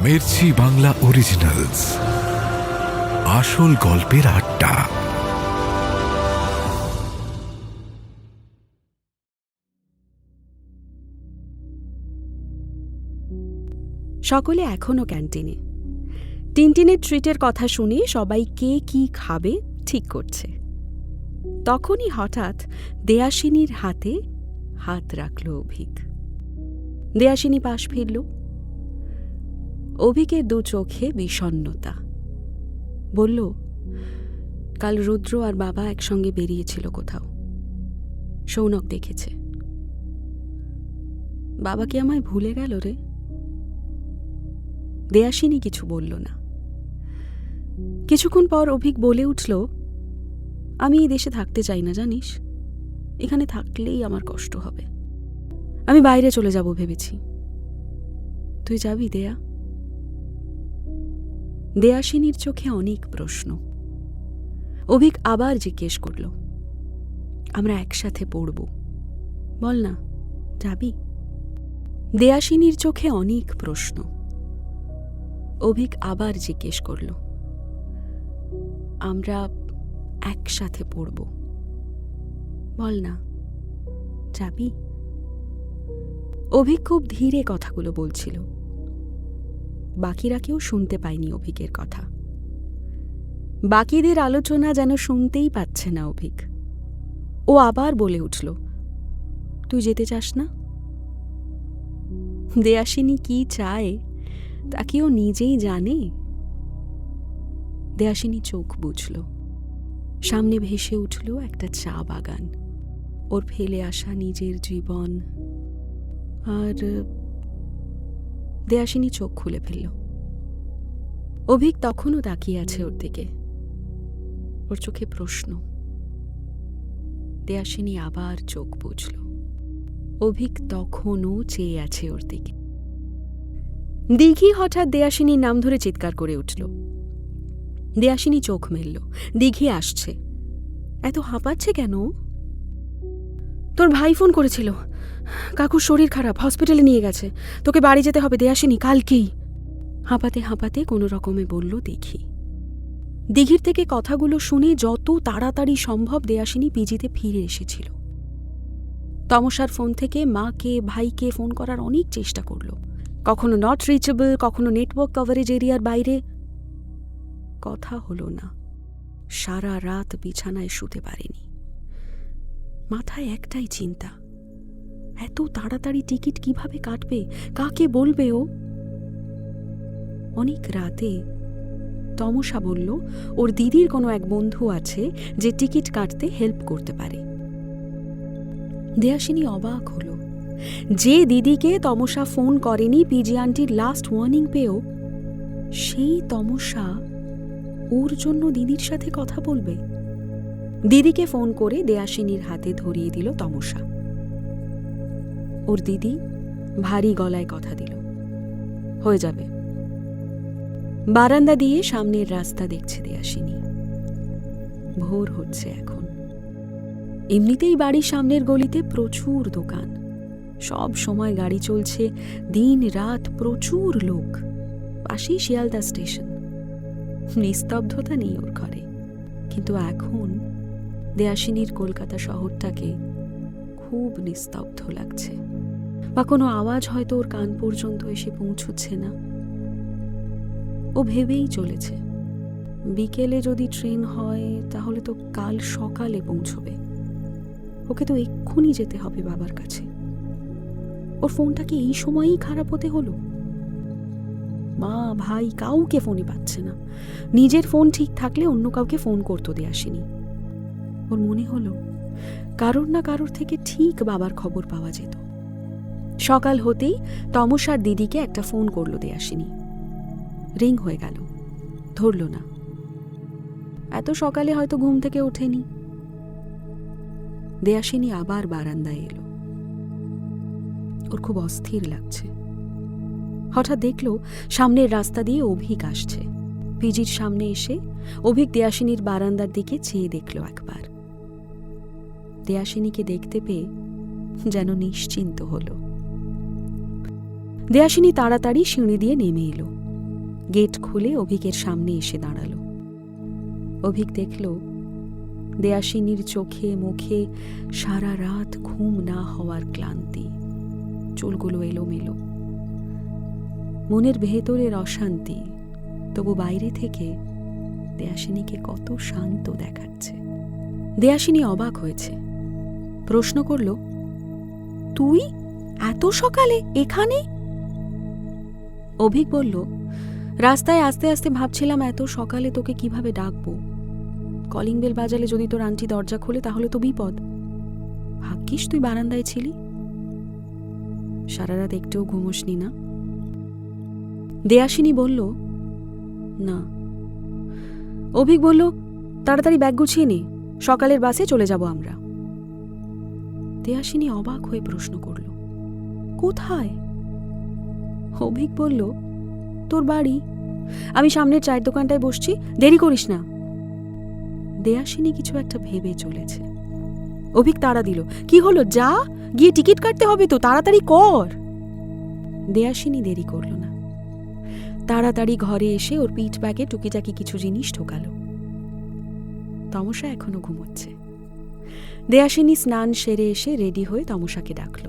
Mirchi Bangla originals, আসল গল্পের আড্ডা। সকলে এখনও ক্যান্টিনে। টিনটিনের ট্রিটের কথা শুনে সবাই কে কি খাবে ঠিক করছে। তখনই হঠাৎ দেয়াসিনীর হাতে হাত রাখল অভিক। দেয়াসিনী পাশ ফিরল। অভিকের দু চোখে বিষণ্ণতা। বলল, কাল রুদ্র আর বাবা একসঙ্গে বেরিয়েছিল কোথাও, সৌনক দেখেছে। বাবা কি আমায় ভুলে গেল রে? দেয়াসিনী কিছু বলল না। কিছুক্ষণ পর অভিক বলে উঠল, আমি এই দেশে থাকতে চাই না জানিস, এখানে থাকলেই আমার কষ্ট হবে। আমি বাইরে চলে যাব ভেবেছি। তুই যাবি দেয়া? দেয়াসিনীর চোখে অনেক প্রশ্ন। অভিক আবার জিজ্ঞেস করল, আমরা একসাথে পড়ব, বল না যাবি? দেয়াসিনীর চোখে অনেক প্রশ্ন। অভিক আবার জিজ্ঞেস করল, আমরা একসাথে পড়ব, বল না যাবি? অভিক খুব ধীরে কথাগুলো বলছিল। বাকিরা কেউ শুনতে পায়নি অভিকের কথা। বাকিদের আলোচনা যেন শুনতেই পাচ্ছে না অভিক। ও আবার বলে উঠল, তুই যেতে চাস না? দেয়াসিনী কি চায় তা কি ও নিজেই জানে? দেয়াসিনী চোখ বুঝল। সামনে ভেসে উঠল একটা চা বাগান, ওর ফেলে আসা নিজের জীবন। আর দেয়াসিনী চোখ খুলে ফেলল। অভিক তখনও তাকিয়ে আছে ওর দিকে, ওর চোখে প্রশ্ন। দেয়াসিনী আবার চোখ বুঝল। অভিক তখনও চেয়ে আছে ওর দিকে। দিঘি হঠাৎ দেয়াসিনীর নাম ধরে চিৎকার করে উঠল। দেয়াসিনী চোখ মেলল। দিঘি আসছে। এত হাঁপাচ্ছে কেন? তোর ভাই ফোন করেছিল, কাকুর শরীর খারাপ, হসপিটালে নিয়ে গেছে, তোকে বাড়ি যেতে হবে দেয়াসিনী, কালকেই। হাঁপাতে হাঁপাতে কোনো রকমে বলল দিঘি। দিঘির থেকে কথাগুলো শুনে যত তাড়াতাড়ি সম্ভব দেয়াসিনী পিজিতে ফিরে এসেছিল। তমসার ফোন থেকে মাকে ভাইকে ফোন করার অনেক চেষ্টা করল, কখনো নট রিচেবল, কখনো নেটওয়ার্ক কভারেজ এরিয়ার বাইরে। কথা হলো না। সারা রাত বিছানায় শুতে পারেনি। মাথায় একটাই চিন্তা, এত তাড়াতাড়ি টিকিট কিভাবে কাটবে, কাকে বলবে ও? অনেক রাতে তমসা বলল ওর দিদির কোনো এক বন্ধু আছে যে টিকিট কাটতে হেল্প করতে পারে। দেয়াসিনী অবাক হল। যে দিদিকে তমসা ফোন করেনি পিজি আন্টির লাস্ট ওয়ার্নিং পেয়েও, সেই তমসা ওর জন্য দিদির সাথে কথা বলবে। দিদিকে ফোন করে দেয়াসিনীর হাতে ধরিয়ে দিল তমসা। ওর দিদি ভারী গলায় কথা দিল, হয়ে যাবে। বারান্দা দিয়ে সামনের রাস্তা দেখছে দেয়াসিনী। ভোর হচ্ছে এখন। এমনিতেই বাড়ির সামনের গলিতে প্রচুর দোকান, সব সময় গাড়ি চলছে, দিন রাত প্রচুর লোক। পাশেই শিয়ালদা স্টেশন। নিস্তব্ধতা নেই ওর ঘরে। কিন্তু এখন দেয়াসিনীর কলকাতা শহরটাকে খুব নিস্তব্ধ লাগছে। বা কোনো আওয়াজ হয়তো ওর কান পর্যন্ত এসে পৌঁছচ্ছে না। ও ভেবেই চলেছে, বিকেলে যদি ট্রেন হয় তাহলে তো কাল সকালে পৌঁছবে। ওকে তো এক্ষুনি যেতে হবে বাবার কাছে। ওর ফোনটাকে এই সময়ই খারাপ হতে হলো। মা ভাই কাউকে ফোনে পাচ্ছে না। নিজের ফোন ঠিক থাকলে অন্য কাউকে ফোন করতো দেয়াসিনী। ওর মনে হলো কারোর না কারোর থেকে ঠিক বাবার খবর পাওয়া যেত। সকাল হতেই তমসার দিদিকে একটা ফোন করলো দেয়াসিনী। রিং হয়ে গেল, ধরল না। এত সকালে হয়তো ঘুম থেকে ওঠেনি। দেয়াসিনী আবার বারান্দায় এলো। ওর খুব অস্থির লাগছে। হঠাৎ দেখল সামনের রাস্তা দিয়ে অভিক আসছে। পিজির সামনে এসে অভিক দেয়াসিনীর বারান্দার দিকে চেয়ে দেখল একবার। দেয়াসিনীকে দেখতে পেয়ে যেন নিশ্চিন্ত হল। দেয়াসিনী তাড়াতাড়ি সিঁড়ি দিয়ে নেমে এলো। গেট খুলে অভিকের সামনে এসে দাঁড়ালো। অভিক দেখল দেয়াসিনীর চোখে মুখে সারা রাত ঘুম না হওয়ার ক্লান্তি, চুলগুলো এলোমেলো, মনের ভেতরের অশান্তি, তবু বাইরে থেকে দেয়াসিনীকে কত শান্ত দেখাচ্ছে। দেয়াসিনী অবাক হয়েছে, প্রশ্ন করল, তুই এত সকালে এখানে? অভিক বলল, রাস্তায় আস্তে আস্তে ভাবছিলাম এত সকালে তোকে কিভাবে ডাকবো। কলিং বেল বাজালে যদি তোর আন্টি দরজা খোলে তাহলে তো বিপদ। ভাগ্যিস তুই বারান্দায় ছিলি। সারা রাত একটুও ঘুমোসনি না? দেয়াসিনী বলল, না। অভিক বলল, তাড়াতাড়ি ব্যাগ গুছিয়ে নে, সকালের বাসে চলে যাব আমরা। দেয়াসিনী অবাক হয়ে প্রশ্ন করল, কোথায়? অভিক বলল, তোর বাড়ি। আমি সামনের চায়ের দোকানটায় বসছি, দেরি করিস না। দেয়াসিনী কিছু একটা ভেবে চলেছে। অভিক তাড়া দিল, কি হলো, যা, গিয়ে টিকিট কাটতে হবে তো, তাড়াতাড়ি কর। দেয়াসিনী দেরি করল না, তাড়াতাড়ি ঘরে এসে ওর পিঠ ব্যাগে টুকিটাকি কিছু জিনিস ঢোকালো। তমসা এখনো ঘুমোচ্ছে। দেয়াসিনী স্নান সেরে এসে রেডি হয়ে তমসাকে ডাকল।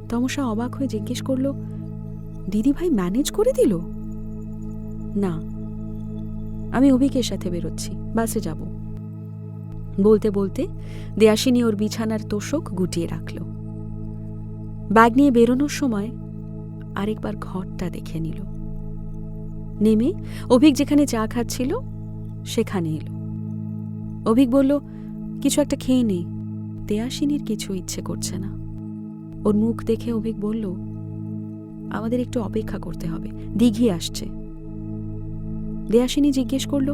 তমসা অবাক হয়ে জিজ্ঞেস করল, দিদিভাই ম্যানেজ করে দিল? না, আমি অভিকের সাথে বেরোচ্ছি, বাসে যাব। বলতে বলতে দেয়াসিনী ওর বিছানার তোষক গুটিয়ে রাখল। ব্যাগ নিয়ে বেরোনোর সময় আরেকবার ঘরটা দেখে নিল। নেমে অভিক যেখানে চা খাচ্ছিল সেখানে এলো। অভিক বলল, কিছু একটা খেয়ে নে। দেয়াসিনীর কিছু ইচ্ছে করছে না। ওর মুখ দেখে অভিক বলল, আমাদের একটু অপেক্ষা করতে হবে, দিঘি আসছে। দেয়াসিনী জিজ্ঞেস করল,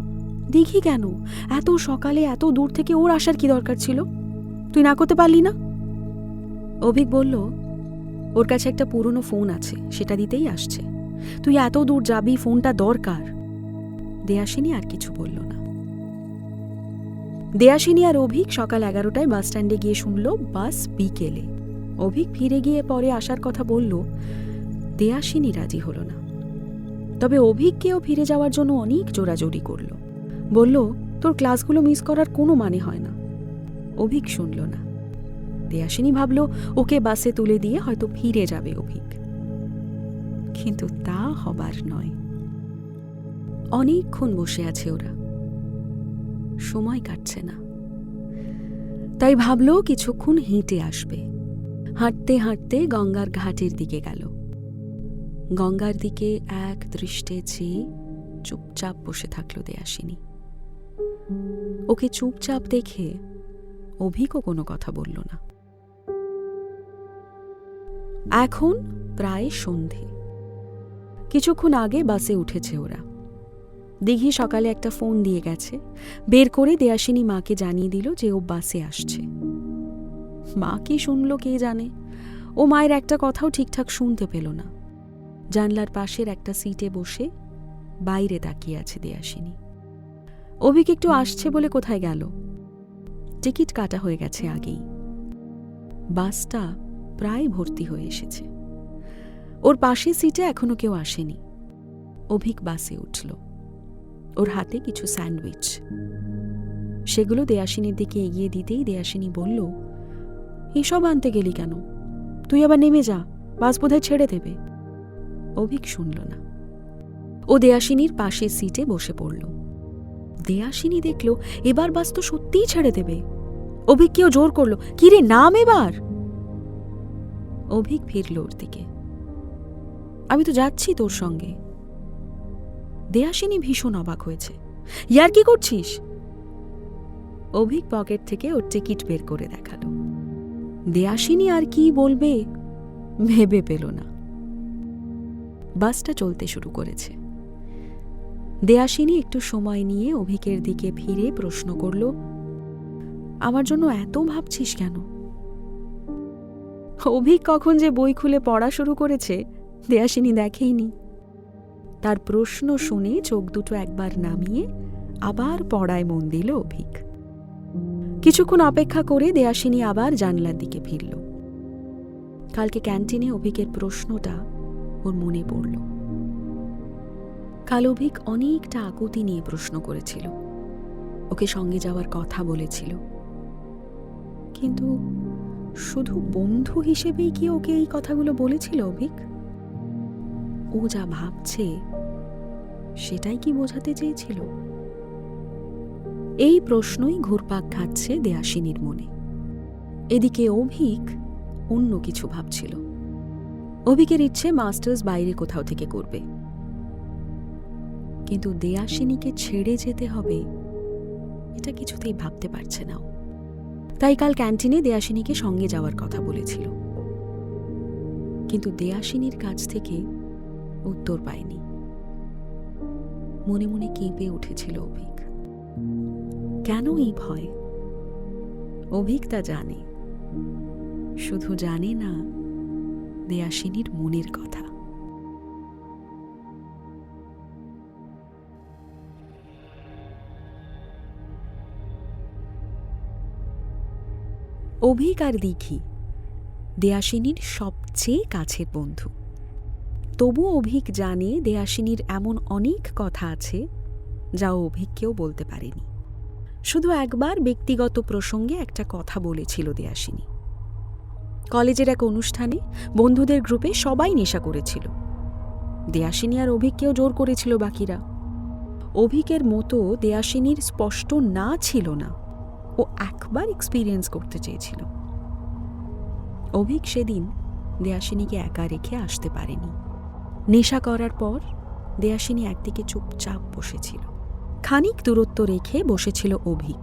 দিঘি কেন? এত সকালে এত দূর থেকে ওর আসার কি দরকার ছিল? তুই না করতে পারলি না? অভিক বলল, ওর কাছে একটা পুরনো ফোন আছে, সেটা দিতেই আসছে। তুই এত দূর যাবি, ফোনটা দরকার। দেয়াসিনী আর কিছু বলল না। দেয়াসিনী আর অভিক সকাল 11টায় বাস স্ট্যান্ডে গিয়ে শুনল বাস বিকেলে। অভিক ফিরে গিয়ে পরে আসার কথা বলল, দেয়াসিনী রাজি হল না। তবে অভিককেও ফিরে যাওয়ার জন্য অনেক জোরাজোরি করল। বলল, তোর ক্লাসগুলো মিস করার কোনো মানে হয় না। অভিক শুনল না। দেয়াসিনী ভাবল ওকে বাসে তুলে দিয়ে হয়তো ফিরে যাবে অভিক, কিন্তু তা হবার নয়। অনেকক্ষণ বসে আছে ওরা, সময় কাটছে না। তাই ভাবল কিছুক্ষণ হেঁটে আসবে। হাঁটতে হাঁটতে গঙ্গার ঘাটের দিকে গেল। গঙ্গার দিকে এক দৃষ্টে চেয়ে চুপচাপ বসে থাকলো দেয়াসিনী। ওকে চুপচাপ দেখে অভিকও কোনো কথা বলল না। এখন প্রায় সন্ধে। কিছুক্ষণ আগে বাসে উঠেছে ওরা। দিঘি সকালে একটা ফোন দিয়ে গেছে। বের করে দেয়াসিনী মাকে জানিয়ে দিল যে ও বাসে আসছে। মা কি শুনল কে জানে। ও মায়ের একটা কথাও ঠিকঠাক শুনতে পেল না। জানলার পাশের একটা সিটে বসে বাইরে তাকিয়ে আছে দেয়াসিনী। অভিক একটু আসছে বলে কোথায় গেল? টিকিট কাটা হয়ে গেছে আগেই। বাসটা প্রায় ভর্তি হয়ে এসেছে। ওর পাশের সিটে এখনো কেউ আসেনি। অভিক বাসে উঠল। ওর হাতে কিছু স্যান্ডউইচ। সেগুলো দেয়াসিনীর দিকে এগিয়ে দিতেই দেয়াসিনী বলল, এসব আনতে গেলি কেন? তুই আবার নেমে যা, বাস বোধহয় ছেড়ে দেবে। অভিক শুনল না। ও দেয়াসিনীর পাশের সিটে বসে পড়ল। দেয়াসিনী দেখল এবার বাস তো সত্যিই ছেড়ে দেবে। অভিক কেউ জোর করল, কিরে নাম এবার। অভিক ফিরল ওর দিকে। আমি তো যাচ্ছি তোর সঙ্গে। দেয়াসিনী ভীষণ অবাক হয়েছে। ইয়ার কি করছিস? অভিক পকেট থেকে ওর টিকিট বের করে দেখালো। দেয়াসিনী আর কি বলবে ভেবে পেল না। বাসটা চলতে শুরু করেছে। দেয়াসিনী একটু সময় নিয়ে অভিকের দিকে ফিরে প্রশ্ন করল, আমার জন্য এত ভাবছিস কেন? অভিক কখন যে বই খুলে পড়া শুরু করেছে দেয়াসিনী দেখেইনি। তার প্রশ্ন শুনে চোখ দুটো একবার নামিয়ে আবার পড়ায় মন দিল অভিক। কিছুক্ষণ অপেক্ষা করে দেয়াসিনী আবার জানলার দিকে ফিরল। কালকে ক্যান্টিনে অভিকের প্রশ্নটা ওর মনে পড়ল। কাল অভিক অনেকটা আকুতি নিয়ে প্রশ্ন করেছিল, ওকে সঙ্গে যাওয়ার কথা বলেছিল, কিন্তু শুধু বন্ধু হিসেবেই কি ওকে এই কথাগুলো বলেছিল অভিক? ও যা ভাবছে সেটাই কি বোঝাতে চেয়েছিল? এই প্রশ্নই ঘুরপাক খাচ্ছে দেয়াশিনীর মনে। এদিকে অভিক অন্য কিছু ভাবছিল। অভিকের ইচ্ছে মাস্টার্স বাইরে কোথাও থেকে করবে, কিন্তু দেয়াশিনীকে ছেড়ে যেতে হবে এটা কিছুতেই ভাবতে পারছে না ও। তাই কাল ক্যান্টিনে দেয়াশিনীকে সঙ্গে যাওয়ার কথা বলেছিল, কিন্তু দেয়াশিনীর কাছ থেকে উত্তর পায়নি। মনে মনে কেঁপে উঠেছিল অভিক। কেন এই ভয়? অভিক তা জানে, শুধু জানে না দেয়াশিনীর মনের কথা। অভিক আর দিঘি দেয়াশিনীর সবচেয়ে কাছের বন্ধু। তবু অভিক জানে দেয়াশিনীর এমন অনেক কথা আছে যা ও অভিককেও বলতে পারেনি। শুধু একবার ব্যক্তিগত প্রসঙ্গে একটা কথা বলেছিল দেয়াশিনী। কলেজের এক অনুষ্ঠানে বন্ধুদের গ্রুপে সবাই নেশা করেছিল। দেয়াশিনী আর অভিককেও জোর করেছিল বাকিরা। অভিকের মতো দেয়াশিনীর স্পষ্ট না ছিল না, ও একবার এক্সপিরিয়েন্স করতে চেয়েছিল। অভিক সেদিন দেয়াশিনীকে একা রেখে আসতে পারেনি। নেশা করার পর দেয়াশিনী একদিকে চুপচাপ বসেছিল। খানিক দূরত্ব রেখে বসেছিল অভিক।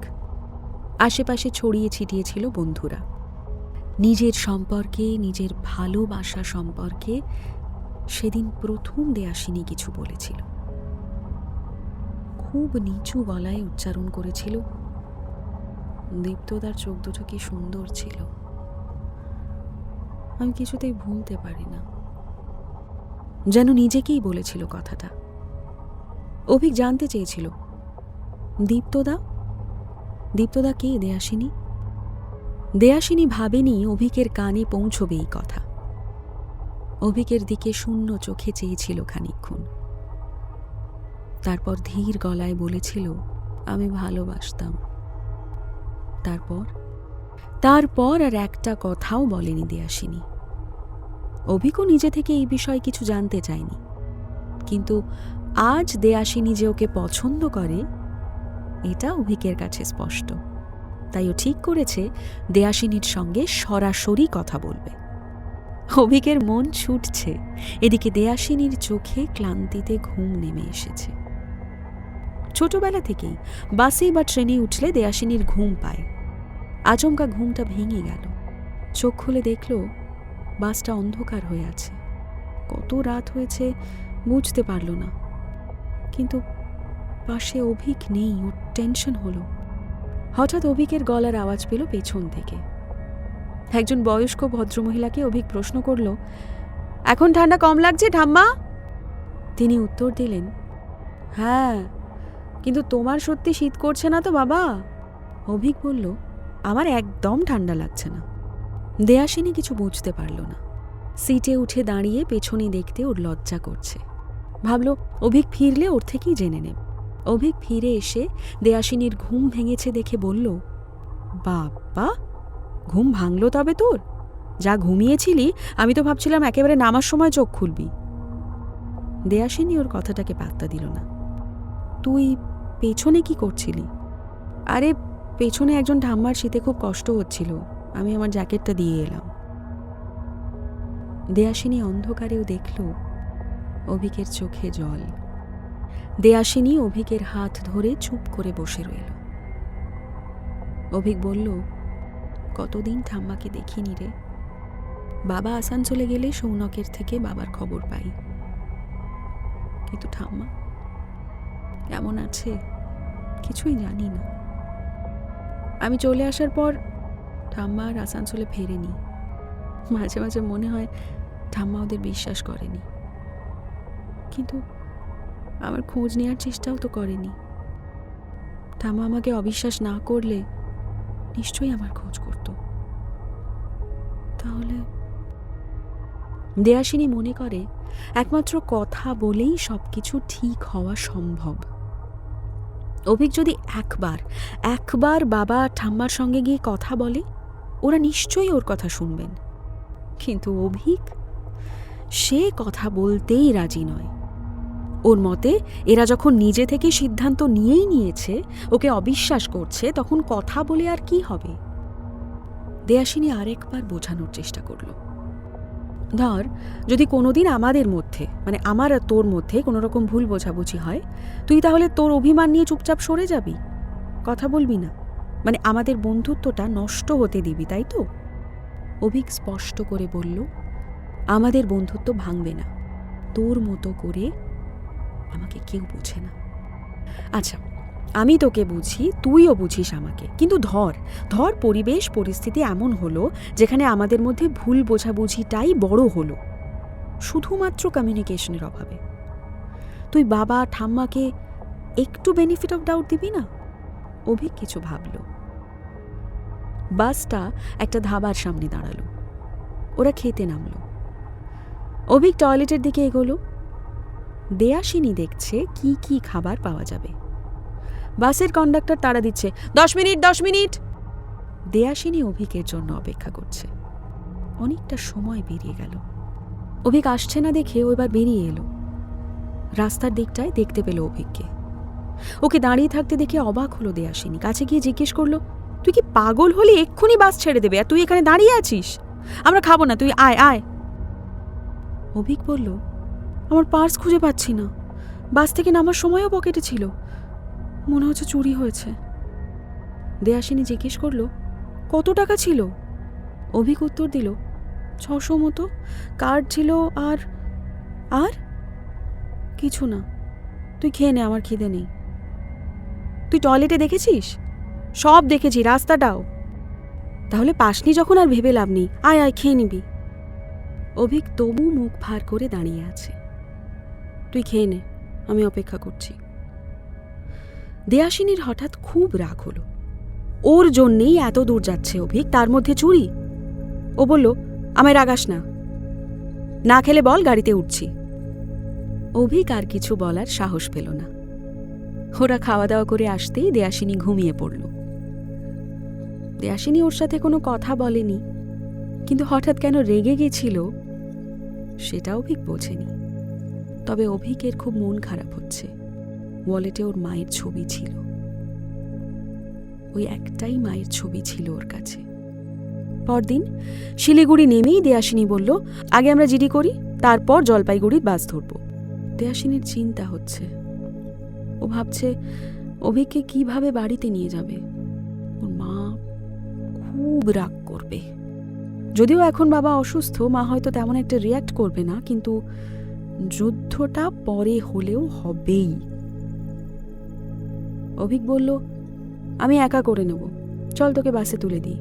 আশেপাশে ছড়িয়ে ছিটিয়ে ছিল বন্ধুরা। নিজের সম্পর্কে, নিজের ভালোবাসা সম্পর্কে সেদিন প্রথম দেয়াশিনী কিছু বলেছিল। খুব নিচু গলায় উচ্চারণ করেছিল, দীপ্তদার চোখ দুটো কি সুন্দর ছিল, আমি কিছুতেই ভুলতে পারি না। যেন নিজেকেই বলেছিল কথাটা। অভিক জানতে চেয়েছিল, দীপ্তদা? দীপ্তদা কে দেয়াশিনী? দেয়াশিনী ভাবেনি অভিকের কানে পৌঁছবে এই কথা। অভিকের দিকে শূন্য চোখে চেয়েছিল খানিকক্ষণ, তারপর ধীর গলায় বলেছিল, আমি ভালোবাসতাম। তারপর আর একটা কথাও বলেনি দেয়াশিনী। অভিকও নিজে থেকে এই বিষয়ে কিছু জানতে চায়নি, কিন্তু আজ দেয়াশিনী যে ওকে পছন্দ করে এটা অভিকের কাছে স্পষ্ট। তাই ও ঠিক করেছে দেয়াশিনীর সঙ্গে সরাসরি কথা বলবে। অভিকের মন ছুটছে, এদিকে দেয়াশিনীর চোখে ক্লান্তিতে ঘুম নেমে এসেছে। ছোটবেলা থেকেই বাসে বা ট্রেনে উঠলে দেয়াশিনীর ঘুম পায়। আচমকা ঘুমটা ভেঙে গেল। চোখ খুলে দেখল বাসটা অন্ধকার হয়ে আছে। কত রাত হয়েছে বুঝতে পারল না, কিন্তু পাশে অভিক নেই। ওর টেনশন হলো। হঠাৎ অভিকের গলার আওয়াজ পেল পেছন থেকে। একজন বয়স্ক ভদ্রমহিলাকে অভিক প্রশ্ন করল, এখন ঠান্ডা কম লাগছে ঠাম্মা? তিনি উত্তর দিলেন, হ্যাঁ, কিন্তু তোমার সত্যি শীত করছে না তো বাবা? অভিক বলল, আমার একদম ঠান্ডা লাগছে না। দেয়াশিনী কিছু বুঝতে পারল না। সিটে উঠে দাঁড়িয়ে পেছনে দেখতে ওর লজ্জা করছে। ভাবল অভিক ফিরলে ওর থেকেই জেনে নেব। অভিক ফিরে এসে দেয়াশিনীর ঘুম ভেঙেছে দেখে বলল, বাবা, ঘুম ভাঙলো তবে তোর? যা ঘুমিয়েছিলি, আমি তো ভাবছিলাম একেবারে নামার সময় চোখ খুলবি। দেয়াশিনী ওর কথাটাকে পাত্তা দিল না। তুই পেছনে কি করছিলি? আরে পেছনে একজন ঠাম্মার শীতে খুব কষ্ট হচ্ছিল, আমি আমার জ্যাকেটটা দিয়ে এলাম। দেয়াশিনী অন্ধকারেও দেখল অভিকের চোখে জল। দেয়াশিনী অভিকের হাত ধরে চুপ করে বসে রইল। অভিক বলল, কতদিন ঠাম্মাকে দেখিনি রে। বাবা আসানসোলে গেলে সৌনকের থেকে বাবার খবর পাই, কিন্তু ঠাম্মা কেমন আছে কিছুই জানি না। আমি চলে আসার পর ঠাম্মা আর আসানসোলে ফেরেনি। মাঝে মাঝে মনে হয় ঠাম্মা ওদের বিশ্বাস করেনি, কিন্তু আমার খোঁজ নেওয়ার চেষ্টাও তো করেনি। ঠাম্মা আমাকে অবিশ্বাস না করলে নিশ্চয়ই আমার খোঁজ করত। দেয়াশিনী মনে করে একমাত্র কথা বলেই সবকিছু ঠিক হওয়া সম্ভব। অভিক যদি একবার বাবা ঠাম্মার সঙ্গে গিয়ে কথা বলে, ওরা নিশ্চয়ই ওর কথা শুনবেন। কিন্তু অভিক, সে কথা বলতেই রাজি নয়। ওর মতে এরা যখন নিজে থেকে সিদ্ধান্ত নিয়েই নিয়েছে, ওকে অবিশ্বাস করছে, তখন কথা বলে আর কি হবে? দেয়াশিনী আরেকবার বোঝানোর চেষ্টা করল, ধর যদি কোনোদিন আমাদের মধ্যে, মানে আমার আর তোর মধ্যে কোনো রকম ভুল বোঝাবুঝি হয়, তুই তাহলে তোর অভিমান নিয়ে চুপচাপ সরে যাবি, কথা বলবি না, মানে আমাদের বন্ধুত্বটা নষ্ট হতে দিবি, তাই তো? অভিক স্পষ্ট করে বলল, আমাদের বন্ধুত্ব ভাঙবে না, তোর মতো করে আমাকে কেউ বোঝে না। আচ্ছা, আমি তোকে বুঝি, তুইও বুঝিস আমাকে, কিন্তু ধর পরিবেশ পরিস্থিতি এমন হলো যেখানে আমাদের মধ্যে ভুল বোঝাবুঝিটাই বড় হলো, শুধুমাত্র কমিউনিকেশনের অভাবে। তুই বাবা ঠাম্মাকে একটু বেনিফিট অফ ডাউট দিবি না? অভিক কিছু ভাবল। বাসটা একটা ধাবার সামনে দাঁড়ালো। ওরা খেতে নামলো। অভিক টয়লেটের দিকে এগোলো। দেয়াশিনী দেখছে কি কি খাবার পাওয়া যাবে। বাসের কন্ডাক্টর তাড়া দিচ্ছে, 10 মিনিট 10 মিনিট। দেয়াশিনী অভিকের জন্য অপেক্ষা করছে। অনেকটা সময় বেরিয়ে গেল। অভিক আসছে না দেখে ও এবার বেরিয়ে এলো। রাস্তার দিকটায় দেখতে পেল অভিককে। ওকে দাঁড়িয়ে থাকতে দেখে অবাক হলো দেয়াশিনী। কাছে গিয়ে জিজ্ঞেস করলো, তুই কি পাগল হলি? এক্ষুনি বাস ছেড়ে দেবে, আর তুই এখানে দাঁড়িয়ে আছিস? আমরা খাবো না, তুই আয় আয়। অভিক বলল, আমার পার্স খুঁজে পাচ্ছি না, বাস থেকে নামার সময়ও পকেটে ছিল, মনে হচ্ছে চুরি হয়েছে। দেয়াশিনী জিজ্ঞেস করলো, কত টাকা ছিল? অভিক উত্তর দিল, 600 মতো, কার্ড ছিল, আর আর কিছু না। তুই খেয়ে নে, আমার খিদে নেই। তুই টয়লেটে দেখেছিস? সব দেখেছি, রাস্তাটাও। তাহলে পাসনি যখন আর ভেবে লাভ নেই, আয় আয় খেয়ে নিবি। অভিক তবু মুখ ভার করে দাঁড়িয়ে আছে। তুই খেয়ে নে, আমি অপেক্ষা করছি। দেয়াশিনীর হঠাৎ খুব রাগ হলো। ওর জন্যেই এত দূর যাচ্ছে অভিক, তার মধ্যে চুরি। ও বলল, আমায় রাগাস না, না খেলে বল, গাড়িতে উঠছি। অভিক আর কিছু বলার সাহস পেল না। ওরা খাওয়া দাওয়া করে আসতেই দেয়াশিনী ঘুমিয়ে পড়ল। দেয়াশিনী ওর সাথে কোনো কথা বলেনি, কিন্তু হঠাৎ কেন রেগে গেছিল সেটা অভিক বোঝেনি। তবে অভিকের খুব মন খারাপ হচ্ছে। ওয়ালেটে ওর মায়ের ছবি ছিল, ওই একটাই মায়ের ছবি ছিল ওর কাছে। পরদিন শিলিগুড়ি নেমেই দেয়াশিনী বলল, আগে আমরা জিডি করি, তারপর জলপাইগুড়ির বাস ধরব। দেয়াশিনীর চিন্তা হচ্ছে। ও ভাবছে অভিককে কিভাবে বাড়িতে নিয়ে যাবে। ওর মা খুব রাগ করবে। যদিও এখন বাবা অসুস্থ, মা হয়তো তেমন একটা রিয়্যাক্ট করবে না, কিন্তু যুদ্ধটা পরে হলেও হবেই। অভিক বলল, আমি একা করে নেব, চল তোকে বাসে তুলে দিই।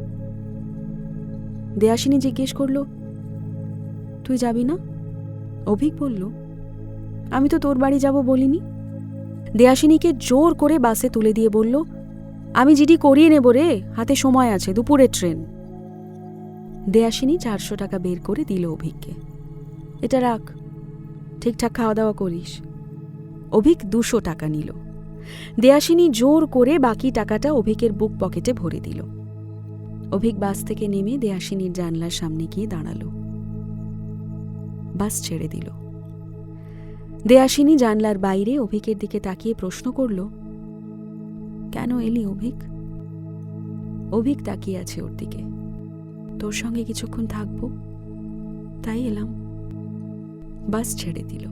দেয়াশিনী জিজ্ঞেস করল, তুই যাবি না? অভিক বলল, আমি তো তোর বাড়ি যাব বলিনি। দেয়াশিনীকে জোর করে বাসে তুলে দিয়ে বলল, আমি জিডি করিয়ে নেব রে, হাতে সময় আছে, দুপুরের ট্রেন। দেয়াশিনী 400 টাকা বের করে দিল অভিককে। এটা রাখ, ঠিকঠাক খাওয়া দাওয়া করিস। অভিক 200 টাকা নিল। দেয়াশিনী জোর করে বাকি টাকাটা অভিকের বুক পকেটে ভরে দিল। অভিক বাস থেকে নেমে দেয়াশিনীর জানলার সামনে গিয়ে দাঁড়ালো। বাস ছেড়ে দিল। দেয়াশিনী জানলার বাইরে অভিকের দিকে তাকিয়ে প্রশ্ন করল, কেন এলি অভিক? অভিক তাকিয়ে আছে ওর দিকে। তোর সঙ্গে কিছুক্ষণ থাকবো, তাই এলাম। বাস ছেড়ে দিল।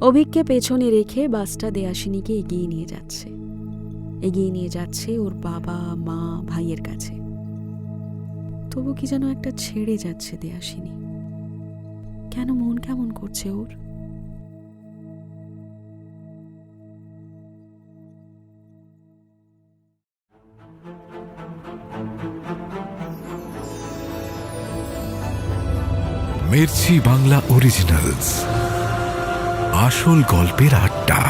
অভিককে পেছনে রেখে বাসটা দেয়াশিনীকে এগিয়ে নিয়ে যাচ্ছে ওর বাবা মা ভাইয়ের কাছে। তবু কি যেন একটা ছেড়ে যাচ্ছে দেয়াশিনী। কেন মন কেমন করছে ওর? মির্চি বাংলা অরিজিনালস, আসল গল্পের আড্ডা।